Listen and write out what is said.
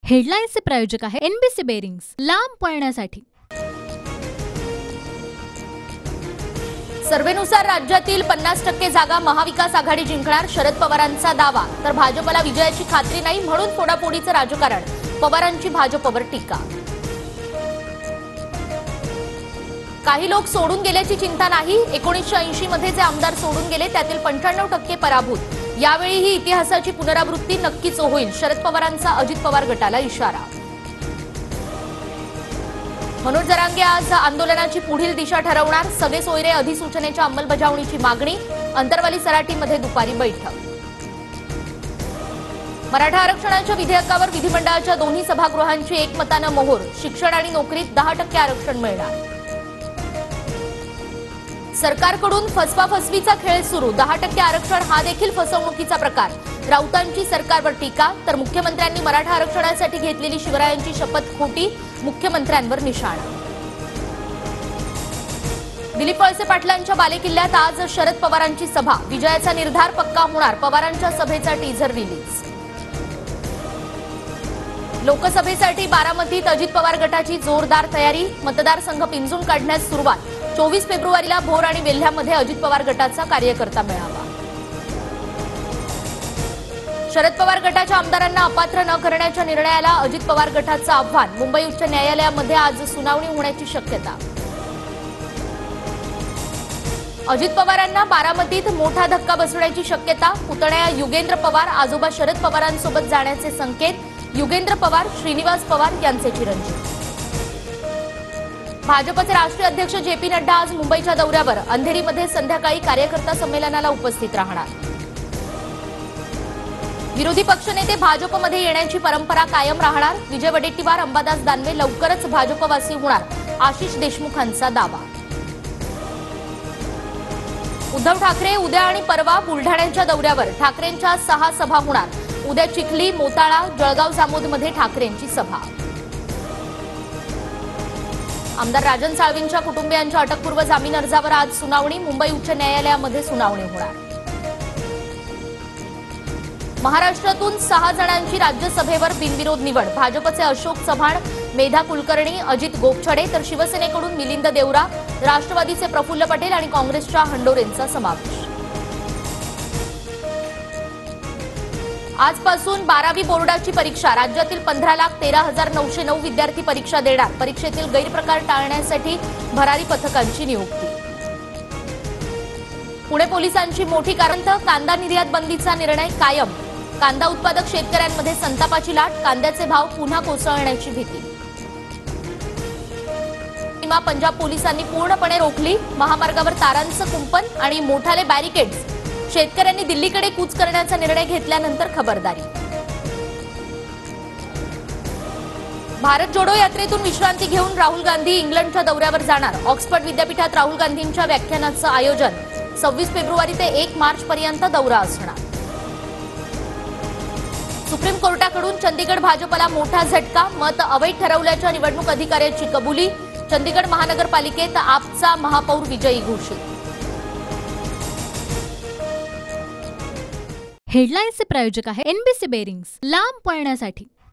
हेडलाईन्सचे प्रायोजक आहे NBC bearings, लांब पळण्यासाठी। सर्वेनुसार राज्यातील 50% जागा महाविकास आघाडी जिंकणार, शरद पवारांचा दावा। तर भाजपला विजयाची खात्री नाही म्हणून फोडाफोडीचं राजकारण, पवारांची भाजपवर टीका। काही लोक सोडून गेल्याची चिंता नाही, 1980 मध्ये जे आमदार सोडून गेले त्यातील 95% पराभूत। यावेळी ही इतिहासाची पुनरावृत्ती नक्कीच होईल, शरद पवारांचा अजित पवार गटाला इशारा। मनोज जरांगे आज आंदोलनाची पुढील दिशा ठरवणार, सगळे सोयरे अधिसूचनेच्या अंमलबजावणीची मागणी, अंतरवाली सराटीमध्ये दुपारी बैठक। मराठा आरक्षणाच्या विधेयकावर विधिमंडळाच्या दोन्ही सभागृहांची एकमतानं मोहर, शिक्षण आणि नोकरीत 10% आरक्षण मिळणार। सरकारकडून फसवाफसवीचा खेळ सुरू, 10% आरक्षण हा देखील फसवणुकीचा प्रकार, राऊतांची सरकारवर टीका। तर मुख्यमंत्र्यांनी मराठा आरक्षणासाठी घेतलेली शिवरायांची शपथ खोटी, मुख्यमंत्र्यांवर निशाणा। दिलीप वळसे पाटलांच्या बालेकिल्ल्यात आज शरद पवारांची सभा, विजयाचा निर्धार पक्का होणार, पवारांच्या सभेचा टीझर रिलीज। लोकसभेसाठी बारामतीत अजित पवार गटाची जोरदार तयारी, मतदारसंघ पिंजून काढण्यास सुरुवात, 24 फेब्रुवारीला भोर आणि वेल्ह्यामध्ये अजित पवार गटाचा कार्यकर्ता मेळावा। शरद पवार गटाच्या आमदारांना अपात्र न करण्याच्या निर्णयाला अजित पवार गटाचं आव्हान, मुंबई उच्च न्यायालयामध्ये आज सुनावणी होण्याची शक्यता। अजित पवारांना बारामतीत मोठा धक्का बसण्याची शक्यता, पुतण्या युगेंद्र पवार आजोबा शरद पवारांसोबत जाण्याचे संकेत, युगेंद्र पवार श्रीनिवास पवार यांचे चिरंजीव। भाजपचे राष्ट्रीय अध्यक्ष जेपी नड्डा आज मुंबईच्या दौऱ्यावर, अंधेरीमध्ये संध्याकाळी कार्यकर्ता संमेलनाला उपस्थित राहणार। विरोधी पक्षनेते भाजपमध्ये येण्याची परंपरा कायम राहणार, विजय वडेट्टीवार अंबादास दानवे लवकरच भाजपवासी होणार, आशिष देशमुखांचा दावा। उद्धव ठाकरे उद्या आणि परवा बुलढाण्याच्या दौऱ्यावर, ठाकरेंच्या 6 सभा होणार, उद्या चिखली, मोताळा, जळगाव जामोदमध्ये ठाकरेंची सभा। आमदार राजन साळवींच्या कुटुंबियांच्या अटकपूर्व जामीन अर्जावर आज सुनावणी, मुंबई उच्च न्यायालयामध्ये सुनावणी होणार। महाराष्ट्रातून 6 जणांची राज्यसभेवर बिनविरोध निवड, भाजपचे अशोक चव्हाण, मेधा कुलकर्णी, अजित गोपछडे, तर शिवसेनेकडून मिलिंद देवरा, राष्ट्रवादीचे प्रफुल्ल पटेल आणि काँग्रेसच्या हंडोरेंचा समावेश। आजपासून 12वी बोर्डाची परीक्षा, राज्यातील 15,13,909 विद्यार्थी परीक्षा देणार, परीक्षेतील गैरप्रकार टाळण्यासाठी भरारी पथकांची नियुक्ती। पुणे पोलिसांची मोठी कारवाई, कांदा निर्यात बंदीचा निर्णय कायम, कांदा उत्पादक शेतकऱ्यांमध्ये संतापाची लाट, कांद्याचे भाव पुन्हा कोसळण्याची भीती। पंजाब पोलिसांनी पूर्णपणे रोखली, महामार्गावर तारांचं कुंपण आणि मोठाले बॅरिकेड्स, शेतकऱ्यांनी दिल्लीकडे कूच करण्याचा निर्णय घेतल्यानंतर खबरदारी। भारत जोडो यात्रेतून विश्रांती घेऊन राहुल गांधी इंग्लंडच्या दौऱ्यावर जाणार, ऑक्सफर्ड विद्यापीठात राहुल गांधींच्या व्याख्यानाचं आयोजन, 26 फेब्रुवारी ते 1 मार्च पर्यंत दौरा असणार। सुप्रीम कोर्टाकडून चंदीगड भाजपला मोठा झटका, मत अवैध ठरवल्याच्या निवडणूक अधिकाऱ्याची कबुली, चंदीगड महानगरपालिकेत आपचा महापौर विजयी घोषित। हेडलाईन्सचे प्रायोजक आहे एनबीसी बेरिंग्स, लांब पळण्यासाठी।